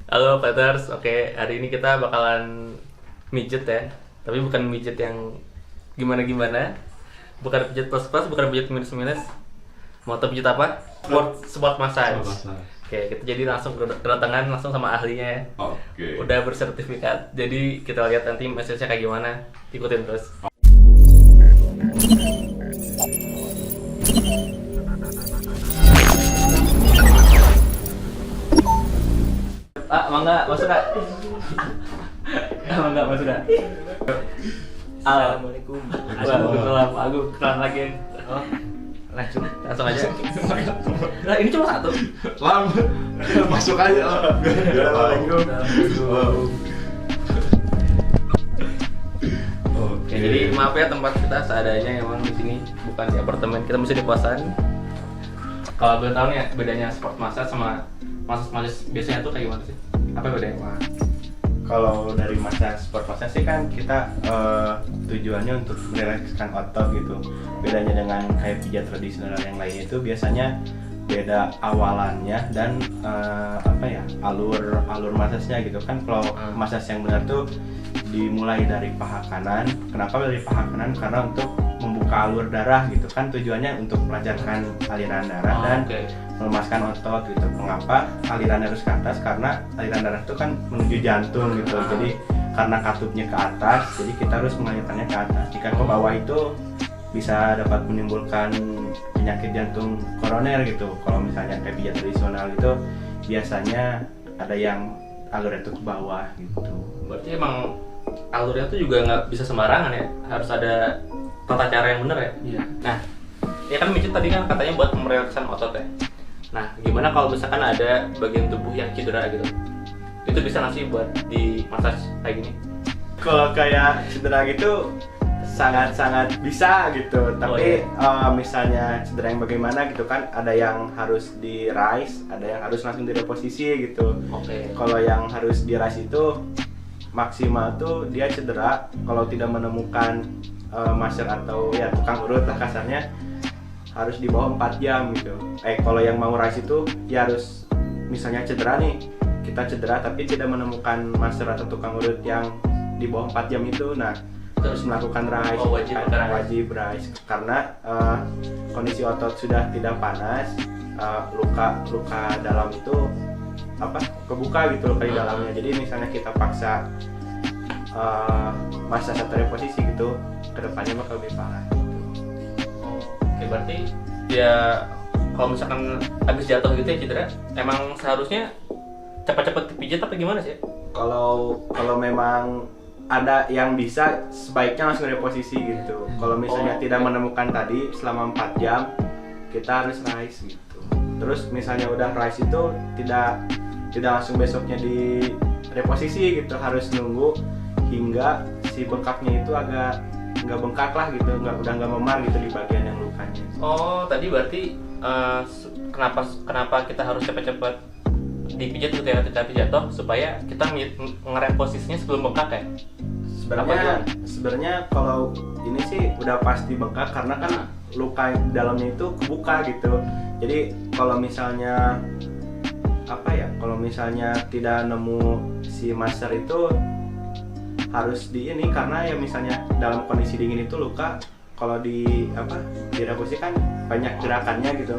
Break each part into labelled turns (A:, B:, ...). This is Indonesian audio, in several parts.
A: Halo Peters, oke hari ini kita bakalan mijet ya. Tapi bukan mijet yang gimana-gimana. Bukan pijat plus-plus, bukan pijat minus-minus. Mau tau pijat apa? Sport massage. Oke, kita jadi langsung kedatangan langsung sama ahlinya ya.
B: Oke.
A: Udah bersertifikat. Jadi kita lihat nanti massage-nya kayak gimana. Ikutin terus. Mangga, masuk Kak. Mangga, masuk Kak.
C: Assalamualaikum.
A: Waalaikumsalam. Aku kenalan lagi. Oh, langsung aja. Nah, ini cuma satu.
B: Selamat. Masuk aja. Assalamualaikum.
A: Oke, jadi maaf ya tempat kita seadanya emang di sini, bukan di apartemen. Kita mesti di kosan. Kalau boleh tahu nih bedanya sport massage sama massage biasanya tuh kayak gimana sih? Apa bedanya?
C: Kalau dari sport massage sih kan kita tujuannya untuk merilekskan otot gitu. Bedanya dengan kayak pijat tradisional yang lainnya itu biasanya beda awalannya dan alur massage-nya gitu kan. Kalau massage yang benar tuh dimulai dari paha kanan. Kenapa dari paha kanan? Karena untuk membuka alur darah gitu kan, tujuannya untuk melancarkan aliran darah dan melemaskan otot gitu. Mengapa aliran harus ke atas? Karena aliran darah itu kan menuju jantung gitu. Jadi karena katupnya ke atas, jadi kita harus mengalirkannya ke atas. Jika ke bawah itu bisa dapat menimbulkan penyakit jantung koroner gitu. Kalau misalnya kayak pijat tradisional itu biasanya ada yang alurnya itu ke bawah gitu.
A: Berarti emang alurnya tuh juga nggak bisa sembarangan ya, harus ada tata cara yang benar ya.
C: Iya.
A: Nah, ya kan mijet tadi kan katanya buat merelaksan otot ya. Nah, gimana kalau misalkan ada bagian tubuh yang cedera gitu? Itu bisa nggak sih buat di massage kayak gini?
C: Kalau kayak cedera gitu sangat-sangat bisa gitu. Tapi misalnya cedera yang bagaimana gitu kan, ada yang harus di rise, ada yang harus langsung direposisi gitu.
A: Oke.
C: Kalau yang harus di rise itu maksimal tuh dia cedera kalau tidak menemukan master atau ya tukang urut lah kasarnya, harus di bawah 4 jam gitu. Kalau yang mau rise itu ya harus misalnya cedera nih, kita cedera tapi tidak menemukan master atau tukang urut yang di bawah 4 jam itu, nah terus melakukan rise. Wajib rise karena kondisi otot sudah tidak panas, luka dalam itu kebuka gitu loh di dalamnya. Jadi misalnya kita paksa masa satu reposisi gitu, kedepannya bakal lebih parah gitu.
A: Oke, berarti ya kalau misalkan habis jatuh gitu ya cedera, emang seharusnya cepat-cepat dipijat apa gimana sih?
C: Kalau memang ada yang bisa, sebaiknya langsung reposisi gitu. Kalau misalnya tidak menemukan tadi selama 4 jam, kita harus rise gitu. Terus misalnya udah rise itu tidak langsung besoknya di reposisi gitu, harus nunggu hingga si bengkaknya itu agak nggak bengkak lah gitu, udah nggak memar gitu di bagian yang lukanya.
A: Oh, tadi berarti kenapa kita harus cepat-cepat dipijat gitu ya ketika jatuh supaya kita ngerem posisinya sebelum bengkak ya?
C: Sebenarnya kalau ini sih udah pasti bengkak karena kan luka dalamnya itu kebuka gitu. Jadi kalau misalnya tidak nemu si master itu harus di ini, karena ya misalnya dalam kondisi dingin itu luka kalau direposisi kan banyak gerakannya gitu.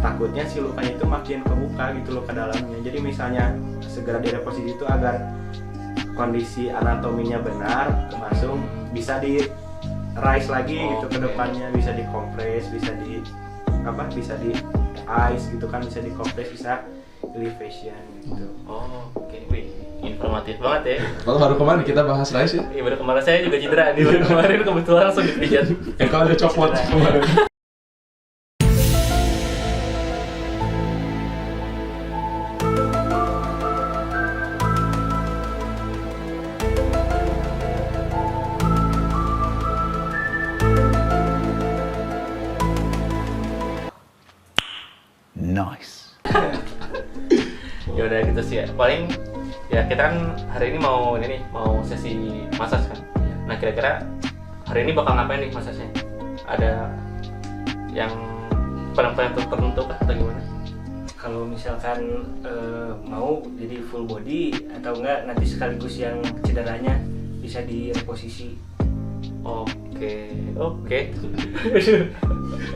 C: Takutnya si lukanya itu makin kebuka gitu luka dalamnya. Jadi misalnya segera direposisi itu agar kondisi anatominya benar, langsung bisa di rise lagi gitu ke depannya, bisa dikompres, bisa di ice gitu kan, bisa dikompres, bisa elevation gitu.
A: Oke. Wih, informatif banget ya.
B: Kalau baru kemarin kita bahas rise ya.
A: Iya, baru kemarin saya juga cedera nih, baru kemarin kebetulan langsung dipijat.
B: Kalau ada copot kemarin.
D: Nice.
A: Ya udah gitu sih ya. Paling ya kita kan hari ini mau sesi massage kan. Nah, kira-kira hari ini bakal ngapain nih massage-nya? Ada yang pelan-pelan tertentu kah atau gimana?
D: kalau misalkan mau jadi full body atau enggak nanti sekaligus yang cederanya bisa direposisi.
A: Oke.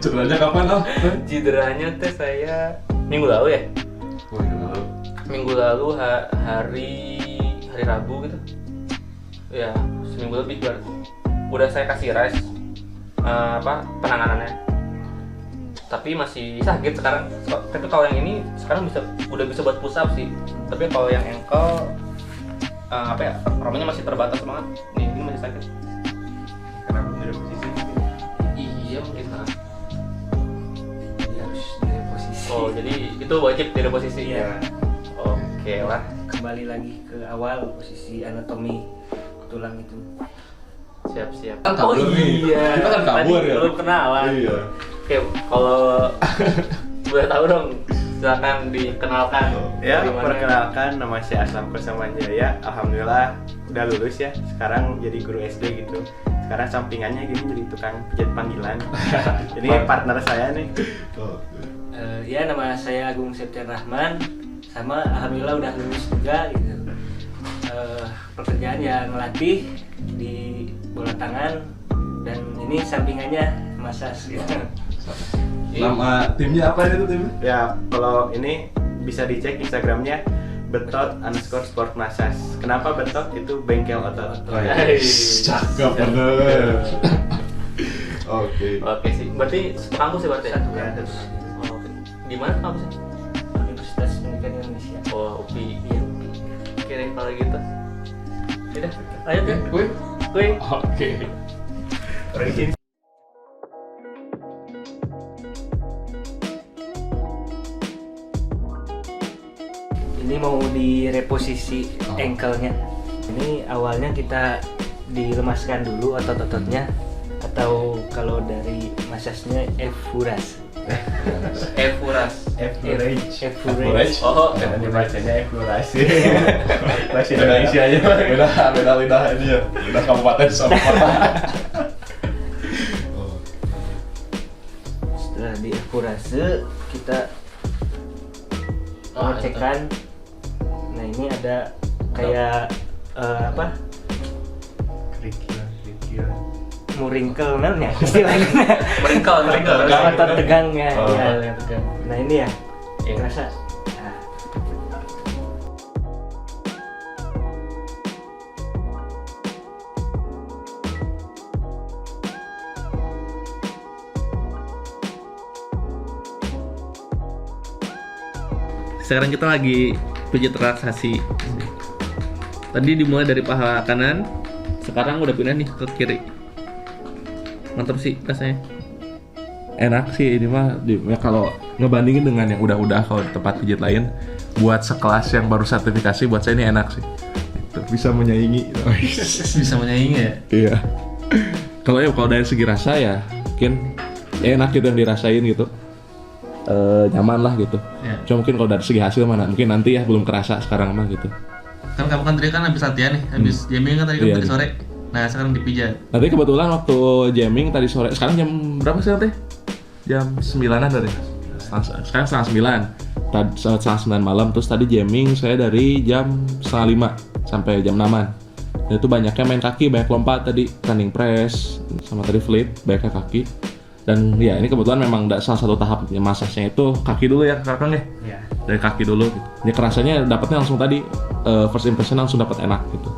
B: Cederanya kapan Al?
A: Cederanya teh saya minggu lalu ya.
B: Oh iya.
A: Minggu lalu hari Rabu gitu. Ya, seminggu lebih berarti. Udah saya kasih rest penanganannya. Tapi masih sakit sekarang. Tapi kalau yang ini sekarang udah bisa buat push up sih. Tapi kalau yang ankle aromanya masih terbatas banget. Nih, ini masih sakit.
C: Karena belum ada posisi.
A: Iya mungkin lah.
D: Jadi harus direposisi.
A: Oh, jadi itu wajib di posisi.
D: Iya.
A: Oke lah.
D: Kembali lagi ke awal posisi anatomi tulang itu.
A: Siap.
B: Kan kabur nih. Kita kan kabur
A: Tadi
B: ya.
A: belum kenalan.
B: Iya.
A: Oke, kalau boleh tahu dong, silakan dikenalkan.
C: Ya,
A: Gimana?
C: perkenalkan, nama saya Aslam Kursamanjaya. Alhamdulillah udah lulus ya. Sekarang jadi guru SD gitu. Sekarang sampingannya gini jadi tukang pijat panggilan. Ini partner saya nih.
D: Ya nama saya Agung Septian Rahman. Sama alhamdulillah udah lulus juga gitu. Pekerjaan yang ngelatih di bola tangan dan ini sampingannya massage gitu.
B: Nama timnya apa itu timnya?
C: Ya, kalau ini bisa dicek Instagramnya betot_sport massage. Kenapa betot? Itu bengkel otot.
B: Cakep bener. Oke.
A: Oke sih, berarti kampus ya berarti ya?
D: Satu
C: Ya,
D: kampus.
A: Oh, oke. Di mana kampusnya?
D: Universitas Pendidikan Indonesia.
A: Oh, UPI.
D: Iya.
A: Oke deh kalau gitu. Udah, ayo kan?
B: Wih.
A: Kuy.
B: Oke.
D: Ini mau direposisi ankle-nya. Ini awalnya kita dilemaskan dulu otot-ototnya atau kalau dari massage-nya F-Furas.
A: Furas.
B: Average.
A: Oh,
C: Dan dibacanya eksplorasi. Bahasa Indonesia aja.
B: Beda lidah ini ya. Lidah kabupaten sama kota.
D: Setelah di F-Furase kita pengecekan. Nah ini ada kayak
C: Kerikil.
D: muringkel namanya istilahnya.
A: meringkel.
D: Otot tegangnya.
B: Oh.
D: Ya, tegang. Nah ini ya.
A: Iya.
D: Kerasa. Nah.
A: Sekarang kita lagi pijat relaksasi. Tadi dimulai dari paha kanan, sekarang udah pindah nih ke kiri. Mantap sih rasanya.
B: Enak sih ini mah ya kalau ngebandingin dengan yang udah kalau di tempat pijat lain buat sekelas yang baru sertifikasi buat saya ini enak sih. Itu bisa menyaingi.
A: Bisa menyaingi ya?
B: Iya. Kalau dari segi rasa ya mungkin enak gitu yang dirasain gitu. Nyaman lah gitu.
A: Ya.
B: Cuma mungkin kalau dari segi hasil mana mungkin nanti ya belum kerasa sekarang mah gitu.
A: Kan kamu kan tadi kan habis latihan nih, habis jamming kan tadi kan
B: Iya,
A: tadi
B: iya.
A: sore. Nah sekarang dipijat.
B: Nanti kebetulan waktu jamming tadi sore, sekarang jam berapa sih nanti? Jam 9-an tadi. Sekarang setengah 9. Tadi setengah 9 malam, terus tadi jamming saya dari jam setengah 5 sampai jam 6-an. Dan itu banyaknya main kaki, banyak lompat tadi, standing press, sama tadi flip, banyaknya kaki. Dan ya ini kebetulan memang salah satu tahap masasnya itu kaki dulu ya kakak ya.
D: Ya.
B: Dari kaki dulu gitu. Ini kerasanya dapatnya langsung tadi first impression langsung dapat enak gitu.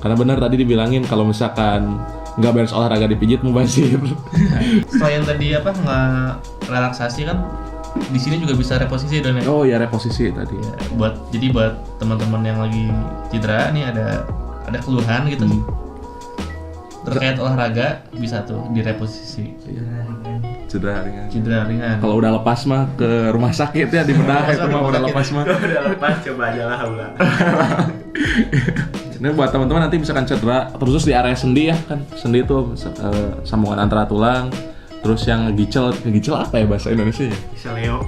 B: Karena benar tadi dibilangin kalau misalkan nggak beres olahraga dipijit mubazir.
A: Selain tadi nggak relaksasi kan, di sini juga bisa reposisi dan ya.
B: Oh ya reposisi tadi.
A: Jadi buat teman-teman yang lagi cedera nih ada keluhan gitu terkait olahraga bisa tuh direposisi.
B: Cedera ringan.
A: Cedera ringan.
B: Kalau udah lepas mah ke rumah sakit ya di bedah itu mah udah lepas mah.
C: Udah lepas, coba aja lah ulah.
B: Ini buat teman-teman nanti misalkan cedera terus di area sendi ya kan. Sendi itu sambungan antara tulang. Terus yang ngegicel apa ya bahasa Indonesia ya?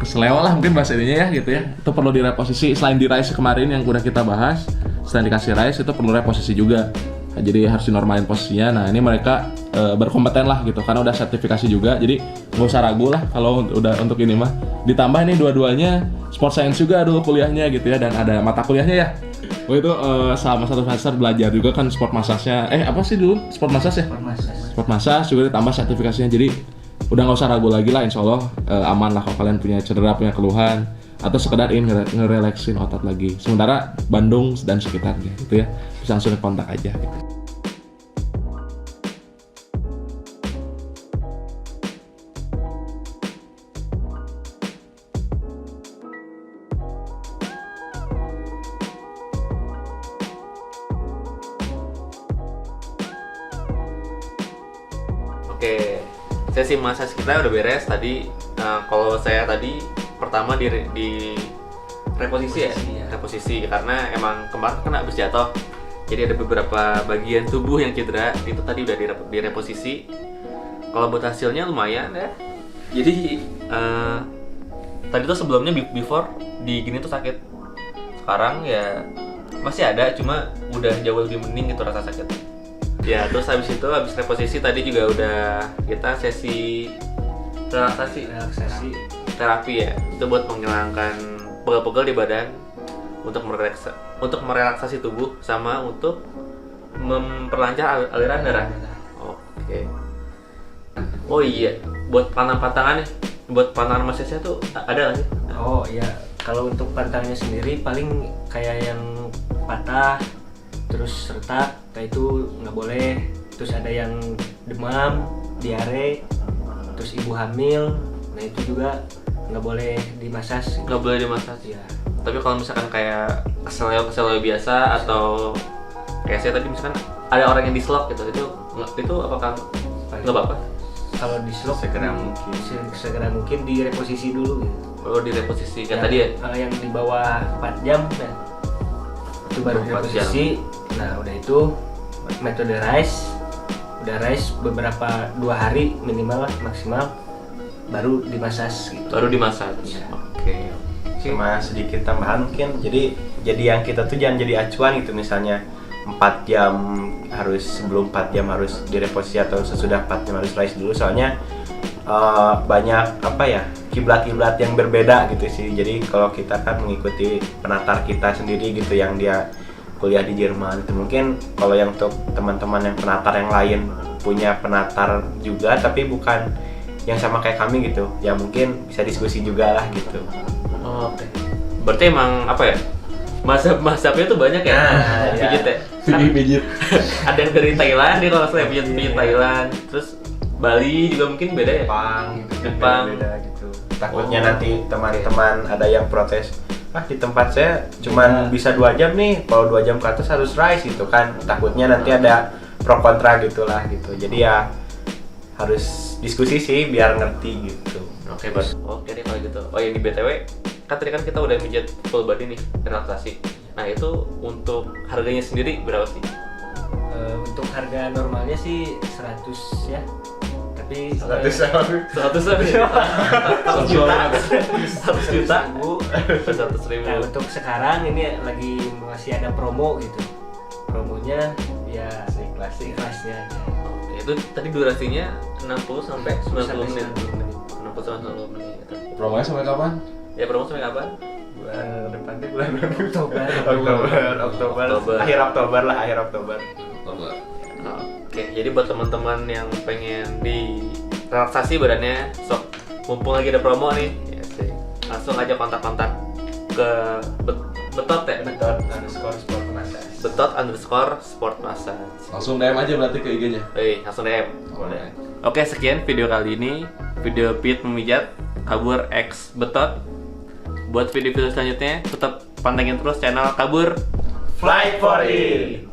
B: Keseleo lah mungkin bahasa ininya ya gitu ya. Itu perlu direposisi selain di rise kemarin yang udah kita bahas. Selain dikasih rise itu perlu reposisi juga. jadi harus dinormalin posisinya. Nah ini mereka berkompeten lah gitu karena udah sertifikasi juga, jadi nggak usah ragu lah kalau udah untuk ini mah. Ditambah ini dua-duanya sport science juga dulu kuliahnya gitu ya, dan ada mata kuliahnya ya. Oh itu selama 1 semester belajar juga kan sport massage-nya. Apa sih dulu sport massage ya? Sport massage juga ditambah sertifikasinya, jadi udah nggak usah ragu lagi lah, insya Allah aman lah kalau kalian punya cedera, punya keluhan atau sekedar ingin ngerelaksin otot lagi. Sementara Bandung dan sekitarnya gitu ya, bisa langsung kontak aja gitu.
A: Oke, sesi massage kita udah beres tadi. Kalau saya tadi pertama di reposisi ya, reposisi karena emang kemarin kan habis jatuh. Jadi ada beberapa bagian tubuh yang cedera, itu tadi udah di reposisi. Kalau buat hasilnya lumayan ya. Jadi tadi tuh sebelumnya before di gini tuh sakit. Sekarang ya masih ada, cuma udah jauh lebih mending gitu rasa sakit. Ya, terus habis reposisi tadi juga udah kita sesi relaksasi terapi ya. Itu buat menghilangkan pegel-pegel di badan, untuk merelaksasi tubuh sama untuk memperlancar aliran darah. Oke. Oh iya, buat pantangan massage-nya tuh ada nggak sih?
D: Oh iya, kalau untuk pantangannya sendiri paling kayak yang patah, terus retak, kayak itu nggak boleh. Terus ada yang demam, diare, terus ibu hamil, nah itu juga nggak boleh dimasas.
A: Nggak boleh dimasas.
D: Iya.
A: Tapi kalau misalkan kayak keselio biasa atau kayak saya tadi misalkan ada orang yang dislok gitu, itu apakah nggak apa-apa?
D: Kalau dislok segera mungkin direposisi dulu gitu.
A: Oh, direposisi kayak tadi ya?
D: Yang di bawah 4 jam ya. Itu baru
A: 4
D: reposisi. Nah udah itu metode rise, udah rise beberapa 2 hari minimal lah, maksimal baru dimasas gitu.
A: Baru dimasas.
D: Ya.
A: Oke.
C: Sama sedikit tambahan mungkin, jadi yang kita tuh jangan jadi acuan gitu, misalnya 4 jam harus, sebelum 4 jam harus direposisi atau sesudah 4 jam harus rise dulu, soalnya banyak kiblat-kiblat yang berbeda gitu sih. Jadi kalau kita kan mengikuti penatar kita sendiri gitu yang dia kuliah di Jerman itu, mungkin kalau yang untuk teman-teman yang penatar yang lain punya penatar juga tapi bukan yang sama kayak kami gitu ya, mungkin bisa diskusi juga lah gitu.
A: Oke. Berarti emang mazhabnya tuh banyak ya? Pijit ya?
B: Pijit.
A: Ada yang dari Thailand nih kalau saya pijit Thailand, terus Bali juga mungkin beda ya? Jepang.
C: Beda gitu. Takutnya nanti teman-teman ada yang protes, di tempat saya cuman bisa 2 jam nih, kalau 2 jam ke atas harus rise gitu kan. Takutnya nanti ada pro kontra gitulah gitu. Jadi ya harus diskusi sih biar ngerti gitu.
A: Oke deh kalau gitu. Oh ya, di BTW kan tadi kan kita udah pijat full body nih, relaksasi. Nah itu untuk harganya sendiri berapa sih?
D: Untuk harga normalnya sih 100 ya. Tapi
A: 100 juta. 100 juta. 100 ribu.
D: Nah, untuk sekarang ini lagi masih ada promo gitu. Promonya ya ikhlasnya aja.
A: Oke, itu tadi durasinya 60 sampai 90 menit. 60 sampai 90 menit.
B: Promonya sampai kapan?
A: Ya promo sampai kapan?
C: Bulan depan deh, bulan
A: Oktober.
C: Akhir Oktober lah, akhir Oktober.
A: Oke, jadi buat teman-teman yang pengen di relaksasi badannya, sok mumpung lagi ada promo nih, ya sih. Langsung aja kontak-kontak ke Betot ya? Betot_sport_massage.
B: Langsung DM aja berarti ke IG-nya.
A: Langsung DM. Oke, sekian video kali ini. Video Pit memijat Kabur X Betot. Buat video-video selanjutnya tetap pantengin terus channel Kabur
C: Fly for it.